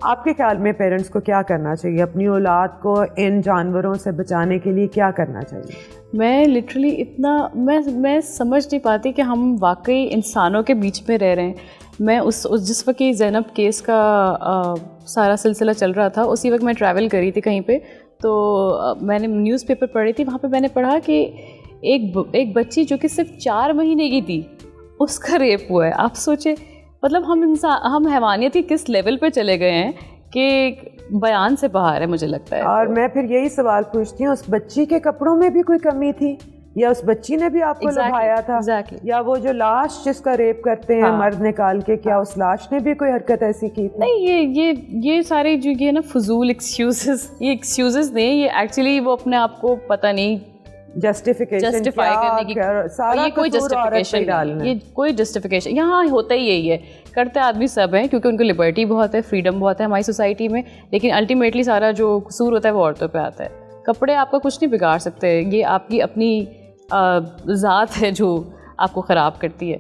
आपके ख्याल में पेरेंट्स को क्या करना चाहिए, अपनी औलाद को इन जानवरों से बचाने के लिए क्या करना चाहिए? मैं लिटरली इतना मैं समझ नहीं पाती कि हम वाकई इंसानों के बीच में रह रहे हैं। मैं उस जिस वक्त ज़ैनब केस का सारा सिलसिला चल रहा था, उसी वक्त मैं ट्रैवल करी थी कहीं पे, तो मैंने न्यूज़पेपर पढ़ी थी। वहाँ पे मैंने पढ़ा कि एक बच्ची जो कि सिर्फ 4 महीने की थी, उसका रेप हुआ है। आप सोचे, मतलब हम हैवानियत की किस लेवल पे चले गए हैं कि बयान से बाहर है, मुझे लगता है। और मैं फिर यही सवाल पूछती हूँ, उस बच्ची के कपड़ों में भी कोई कमी थी, या उस बच्ची ने भी आपको लुभाया था? या वो जो लाश जिसका रेप करते हैं मर्द निकाल के, क्या उस लाश ने भी कोई हरकत ऐसी की थी? नहीं, ये सारे जो ये ना फजूल एक्सक्यूजेस, ये एक्सक्यूजेस नहीं, ये एक्चुअली वो अपने आप को पता नहीं जस्टिफाई करने की, ये कोई जस्टिफिकेशन नहीं, ये कोई जस्टिफिकेशन यहाँ होता ही यही है। करते आदमी सब हैं क्योंकि उनको लिबर्टी बहुत है, फ्रीडम बहुत है हमारी सोसाइटी में, लेकिन अल्टीमेटली सारा जो कसूर होता है वो औरतों पे आता है। कपड़े आपका कुछ नहीं बिगाड़ सकते, ये आपकी अपनी ज़ात है जो आपको ख़राब करती है।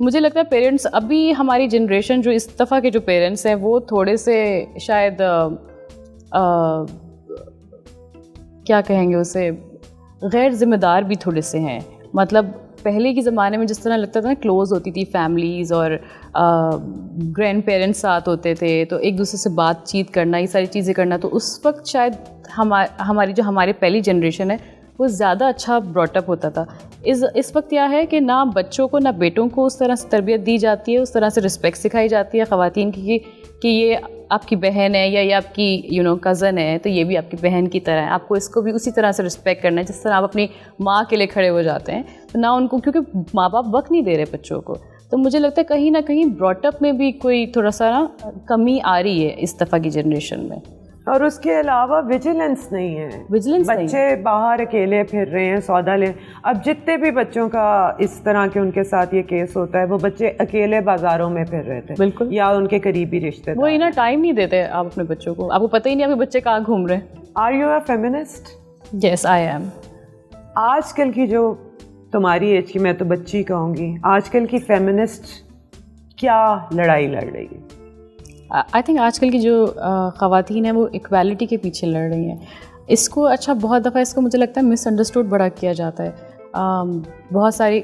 मुझे लगता है पेरेंट्स, अभी हमारी जनरेशन जो इस दफ़ा के जो पेरेंट्स हैं वो थोड़े से शायद क्या कहेंगे उसे, गैर ज़िम्मेदार भी थोड़े से हैं। मतलब पहले के ज़माने में जिस तरह लगता था ना, क्लोज़ होती थी फैमिलीज़ और ग्रैंड पेरेंट्स साथ होते थे, तो एक दूसरे से बातचीत करना, ये सारी चीज़ें करना, तो उस वक्त शायद हमारी पहली जनरेशन है वो ज़्यादा अच्छा ब्रॉटअप होता था। इस वक्त क्या है कि ना बच्चों को, ना बेटों को उस तरह से तरबियत दी जाती है, उस तरह से रिस्पेक्ट सिखाई जाती है ख़वातीन की कि ये आपकी बहन है या ये आपकी कज़न है, तो ये भी आपकी बहन की तरह है, आपको इसको भी उसी तरह से रिस्पेक्ट करना है जिस तरह आप अपनी माँ के लिए खड़े हो जाते हैं। तो ना उनको, क्योंकि माँ बाप वक्त नहीं दे रहे बच्चों को, तो मुझे लगता है कहीं ना कहीं ब्रॉटअप में भी कोई थोड़ा सा ना कमी आ रही है इस दफ़ा की जनरेशन में। और उसके अलावा विजिलेंस नहीं है, बच्चे बाहर अकेले फिर रहे हैं, सौदा ले। अब जितने भी बच्चों का इस तरह के उनके साथ ये केस होता है, वो बच्चे अकेले बाजारों में फिर रहे थे। बिल्कुल। या उनके करीबी रिश्तेदार। वो इतना टाइम नहीं देते आप अपने बच्चों को, आपको पता ही नहीं आपके बच्चे कहाँ घूम रहे हैं। Are you a feminist? Yes I am. आजकल की जो तुम्हारी एज की, मैं तो बच्ची कहूँगी, आजकल की फेमिनिस्ट क्या लड़ाई लड़ रही है? आई थिंक आजकल की जो ख़वातीन हैं वो इक्वालिटी के पीछे लड़ रही हैं। इसको बहुत दफ़ा इसको मुझे लगता है मिसअंडरस्टूड बड़ा किया जाता है। बहुत सारी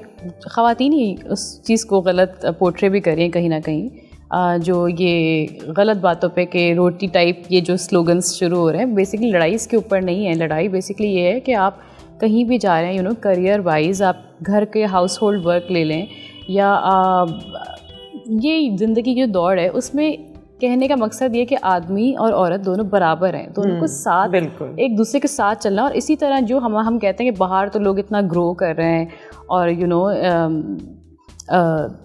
ख़वातीन ही उस चीज़ को गलत पोर्ट्रे भी कर रही हैं कहीं ना कहीं। जो ये गलत बातों पे कि रोटी टाइप ये जो स्लोगन्स शुरू हो रहे हैं, बेसिकली लड़ाई इसके ऊपर नहीं है। लड़ाई बेसिकली ये है कि आप कहीं भी जा रहे हैं, करियर वाइज आप घर के हाउस होल्ड वर्क ले लें, या ये ज़िंदगी की जो दौड़ है उसमें कहने का मकसद ये कि आदमी और औरत दोनों बराबर हैं, दोनों को साथ एक दूसरे के साथ चलना। और इसी तरह जो हम कहते हैं कि बाहर तो लोग इतना ग्रो कर रहे हैं और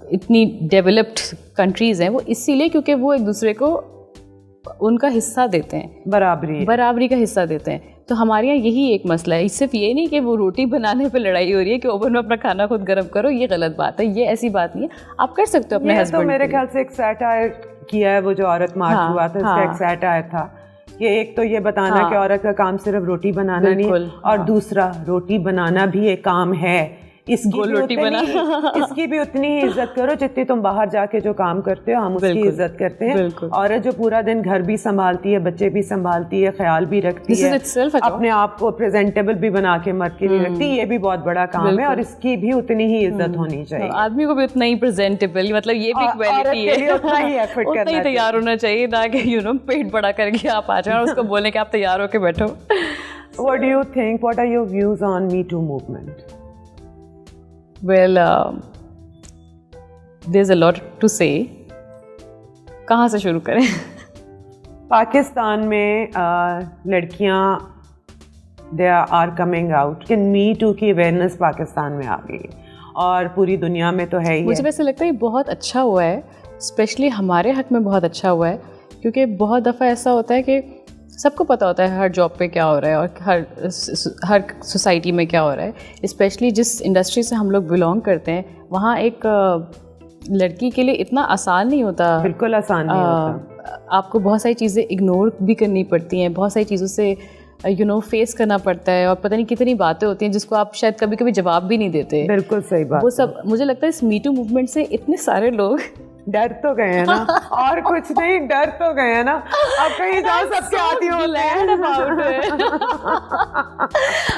इतनी डेवलप्ड कंट्रीज़ हैं, वो इसीलिए क्योंकि वो एक दूसरे को उनका हिस्सा देते हैं, बराबरी का हिस्सा देते हैं। तो हमारे यहाँ यही एक मसला है। सिर्फ ये नहीं कि वो रोटी बनाने पे लड़ाई हो रही है कि ओवन में अपना खाना खुद गर्म करो, ये गलत बात है, ये ऐसी बात नहीं है। आप कर सकते हो अपने हस्बैंड। तो मेरे ख्याल से एक सैटायर किया है, वो जो औरत मार्च हुआ था, इसका एक सैटायर था कि एक तो ये बताना कि औरत का काम सिर्फ रोटी बनाना नहीं है, और दूसरा रोटी बनाना भी एक काम है, इसकी भी उतनी ही इज्जत करो जितनी तुम बाहर जाके जो काम करते हो, हम उसकी इज्जत करते हैं। औरत जो पूरा दिन घर भी संभालती है, बच्चे भी संभालती है, ख्याल भी रखती है, अपने आप को प्रेजेंटेबल भी बना के मर्द के लिए रखती है, ये भी बहुत बड़ा काम है और इसकी भी उतनी ही इज्जत होनी चाहिए। आदमी को भी उतना ही प्रेजेंटेबल, मतलब ये भी इक्वालिटी है, उतना ही एफर्ट करना चाहिए, तैयार होना चाहिए, ना कि पेट बड़ा करके आप आ जाओ और उसको बोले कि आप तैयार होके बैठो। What do you think? What are your views on Me Too movement? Well, there's a lot to say. कहाँ से शुरू करें? पाकिस्तान में लड़कियाँ they are coming out कि Me Too की अवेयरनेस पाकिस्तान में आ गई और पूरी दुनिया में तो है ही। मुझे वैसे लगता है ये बहुत अच्छा हुआ है, स्पेशली हमारे हक में बहुत अच्छा हुआ है, क्योंकि बहुत दफ़ा ऐसा होता है कि सबको पता होता है हर जॉब पे क्या हो रहा है और हर सोसाइटी में क्या हो रहा है। स्पेशली जिस इंडस्ट्री से हम लोग बिलोंग करते हैं, वहाँ एक लड़की के लिए इतना आसान नहीं होता, बिल्कुल आसान नहीं होता। आपको बहुत सारी चीज़ें इग्नोर भी करनी पड़ती हैं, बहुत सारी चीज़ों से फेस करना पड़ता है, और पता नहीं कितनी बातें होती हैं जिसको आप शायद कभी कभी जवाब भी नहीं देते। बिल्कुल सही बात। वो सब मुझे लगता है इस मी टू मूवमेंट से इतने सारे लोग डर तो गए हैं ना और कुछ नहीं, डर तो गए हैं ना। अब कहीं जाओ सबके आती होते हैं।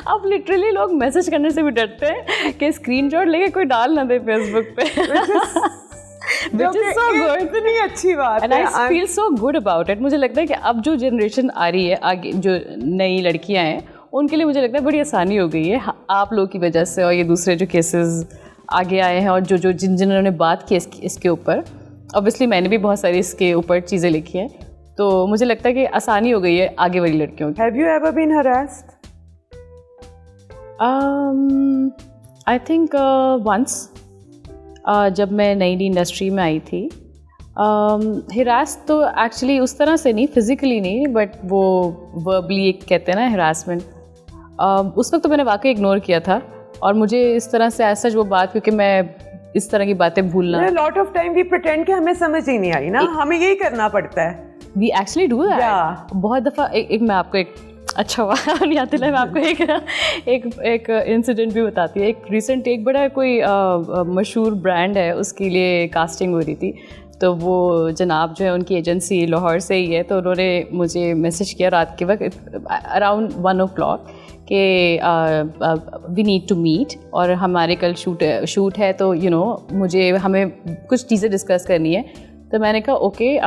अब लिटरली लोग मैसेज करने से भी डरते हैं कि स्क्रीनशॉट लेके कोई डाल ना दे फेसबुक पे। Which is so good. इतनी अच्छी बात है। And I feel so good about it. मुझे लगता है कि अब जो जनरेशन आ रही है आगे, जो नई लड़कियां हैं, उनके लिए मुझे लगता है बड़ी आसानी हो गई है आप लोग की वजह से, और ये दूसरे जो केसेस आगे आए हैं और जो जिन्होंने बात की इसके ऊपर। ऑब्वियसली मैंने भी बहुत सारी इसके ऊपर चीज़ें लिखी हैं, तो मुझे लगता है कि आसानी हो गई है आगे वाली लड़कियों की। Have you ever been harassed? I think once, जब मैं नई इंडस्ट्री में आई थी। हिरास तो एक्चुअली उस तरह से नहीं, फिज़िकली नहीं, बट वो वर्बली एक कहते हैं ना हरासमेंट, उस वक्त तो मैंने वाकई इग्नोर किया था। और मुझे इस तरह से ऐसा जो बात, क्योंकि मैं इस तरह की बातें भूलना, lot of time we pretend कि हमें समझ ही नहीं आई ना, हमें यही करना पड़ता है। We actually do that. बहुत दफ़ा एक मैं आपको एक अच्छा हुआ नहीं आती, मैं आपको एक इंसिडेंट भी बताती हूँ। एक रिसेंट एक बड़ा कोई मशहूर ब्रांड है, उसके लिए कास्टिंग हो रही थी। तो वो जनाब जो है, उनकी एजेंसी लाहौर से ही है, तो उन्होंने मुझे मैसेज किया रात के वक्त अराउंड 1 o'clock कि वी नीड टू मीट, और हमारे कल शूट है, तो हमें कुछ चीज़ें डिस्कस करनी है। तो मैंने कहा okay,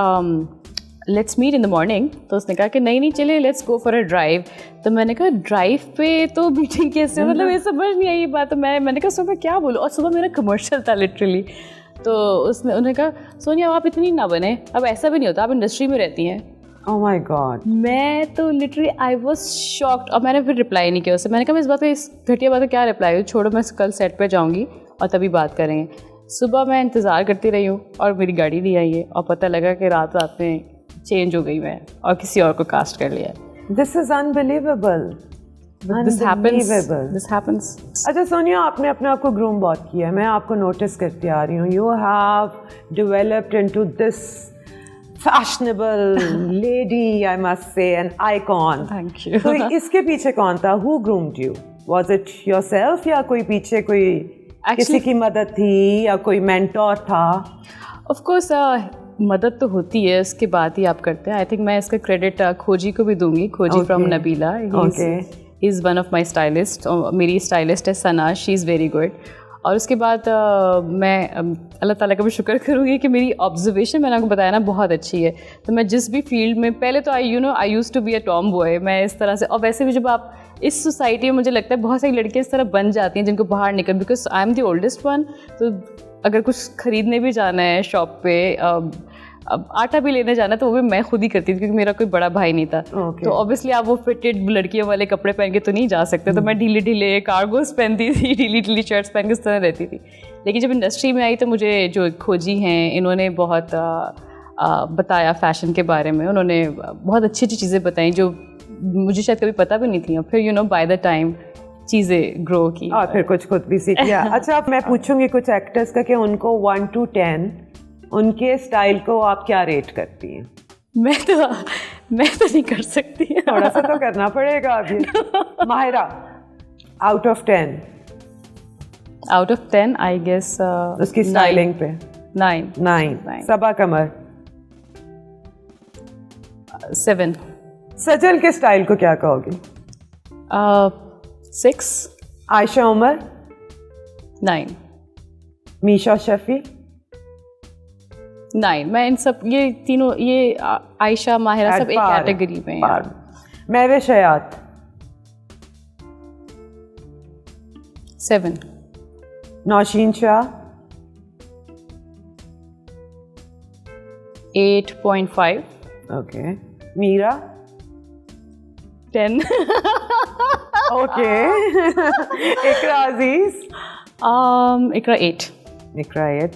let's meet in the morning. तो उसने कहा कि नहीं चले, let's go for a drive. तो मैंने कहा ड्राइव पे तो मीटिंग कैसे, मतलब ये समझ नहीं आई ये बात। तो मैंने कहा सुबह क्या बोलूँ, और सुबह मेरा कमर्शियल था लिटरली। तो उन्होंने कहा सोनिया आप इतनी ना बने, अब ऐसा भी नहीं होता, आप इंडस्ट्री में रहती हैं। Oh my God. मैं तो लिटरली आई वॉज शॉक्ड, और मैंने फिर रिप्लाई नहीं किया उससे। मैंने कहा मैं इस बात पे, इस घटिया बात पे क्या रिप्लाई, छोड़ो, मैं कल सेट पे जाऊँगी और तभी बात करेंगे। सुबह मैं इंतज़ार करती रही हूँ और मेरी गाड़ी नहीं आई है, और पता लगा कि रात में चेंज हो गई मैं और किसी और को कास्ट कर लिया। This is unbelievable. This happens. अच्छा सोनिया, आपने अपने आप को ग्रूम बहुत किया है, मैं आपको नोटिस करती आ रही हूँ। You have developed into this fashionable lady, I must say, an icon. Thank you. तो इसके पीछे कौन था? Who groomed you? Was it yourself या कोई पीछे कोई किसी की मदद थी या कोई मेंटोर था? Of course, मदद तो होती है, उसके बाद ही आप करते हैं। आई थिंक मैं इसका क्रेडिट खोजी को भी दूंगी, खोजी from Nabila. He is one of my stylist. मेरी स्टाइलिस्ट है सना, शी इज़ वेरी गुड। और उसके बाद मैं अल्लाह ताला का भी शुक्र करूँगी कि मेरी ऑब्जर्वेशन, मैंने आपको बताया ना, बहुत अच्छी है। तो मैं जिस भी फील्ड में, पहले तो I used to be a tomboy, मैं इस तरह से। और वैसे भी जब आप इस सोसाइटी में, मुझे लगता है बहुत सारी लड़कियाँ इस तरह बन जाती हैं जिनको बाहर निकल, because I am the oldest one. तो अगर कुछ ख़रीदने भी जाना है शॉप पे, अब आटा भी लेने जाना, तो वो भी मैं खुद ही करती थी, क्योंकि मेरा कोई बड़ा भाई नहीं था। तो ऑब्वियसली आप वो फिटेड लड़कियों वाले कपड़े पहन के तो नहीं जा सकते। तो मैं ढीले ढीले कार्गोस पहनती थी, ढीली ढीली शर्ट्स पहन के इस तरह रहती थी। लेकिन जब इंडस्ट्री में आई तो मुझे जो खोजी हैं, इन्होंने बहुत बताया फ़ैशन के बारे में। उन्होंने बहुत अच्छी अच्छी चीज़ें बताई जो मुझे शायद कभी पता भी नहीं थी। और फिर बाय द टाइम चीज़ें ग्रो की और फिर कुछ खुद भी सीख लिया। अच्छा, अब मैं पूछूंगी कुछ एक्टर्स का कि उनको 1 to 10 उनके स्टाइल को आप क्या रेट करती हैं? मैं तो नहीं कर सकती, थोड़ा सा तो करना पड़ेगा अभी। Mahira, out of 10 I guess उसकी स्टाइलिंग पे 9। सबा कमर 7। सजल के स्टाइल को क्या कहोगी? 6। आयशा उमर 9। मीशा शफी 9। मैं इन सब, ये तीनों, ये आयशा, माहिरा सब एक कैटेगरी में हैं। महवे शयात 7। नौशीन शाह 8.5। ओके। मीरा 10। ओके। इकरा अजीज इकरा 8। इकरा 8।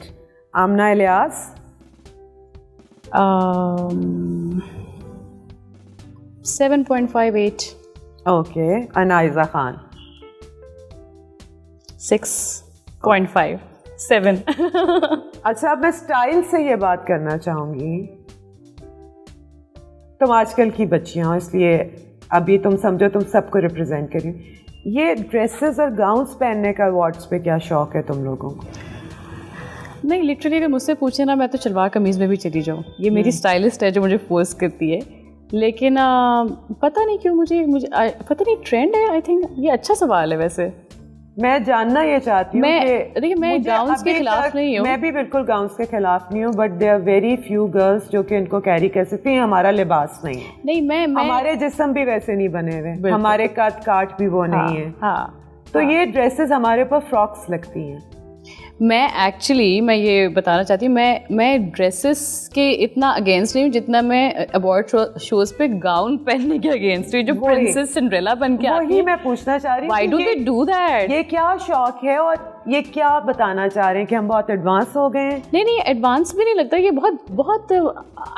आमना इलियास 7.58। ओके। अनाइजा खान 6.5। 7। अच्छा, अब मैं स्टाइल से ये बात करना चाहूँगी। तुम आजकल की बच्चियाँ हो, इसलिए अभी तुम समझो तुम सबको रिप्रेजेंट कर रही हो। ये ड्रेसेस और गाउन्स पहनने का अवार्ड्स पे क्या शौक है तुम लोगों को? नहीं, लिटरली अगर मुझसे पूछे ना, मैं तो शलवार कमीज़ में भी चली जाऊँ। ये मेरी स्टाइलिस्ट है जो मुझे फोर्स करती है। लेकिन पता नहीं क्यों मुझे पता नहीं ट्रेंड है। आई थिंक ये अच्छा सवाल है वैसे। मैं जानना ये चाहती हूँ कि देखिए मैं गाउन्स के खिलाफ नहीं हूँ, मैं भी बिल्कुल गाउन्स के खिलाफ नहीं हूँ, but there are very few girls जो कि इनको कैरी कर सकती हैं। हमारा लिबास नहीं है, नहीं मैं हमारे जिस्म भी वैसे नहीं बने हुए, हमारे कद काट भी वो नहीं है। तो ये ड्रेसेस हमारे ऊपर फ्रॉक्स लगती हैं। मैं ये बताना चाहती हूँ, मैं ड्रेसेस के इतना अगेंस्ट नहीं हूँ जितना मैं अवार्ड शोज पे गाउन पहनने के अगेंस्ट हूँ, जो प्रिंसेस सिंड्रेला बन के आती है। वही मैं पूछना चाह रही हूँ, why do they do that? ये क्या शौक है और ये क्या बताना चाह रहे हैं कि हम बहुत एडवांस हो गए हैं? नहीं एडवांस भी नहीं लगता, ये बहुत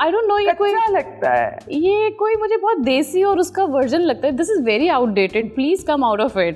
आई डोंट नो, ये कोई लगता है, ये कोई मुझे बहुत देसी और उसका वर्जन लगता है। This is very outdated, please come out of it.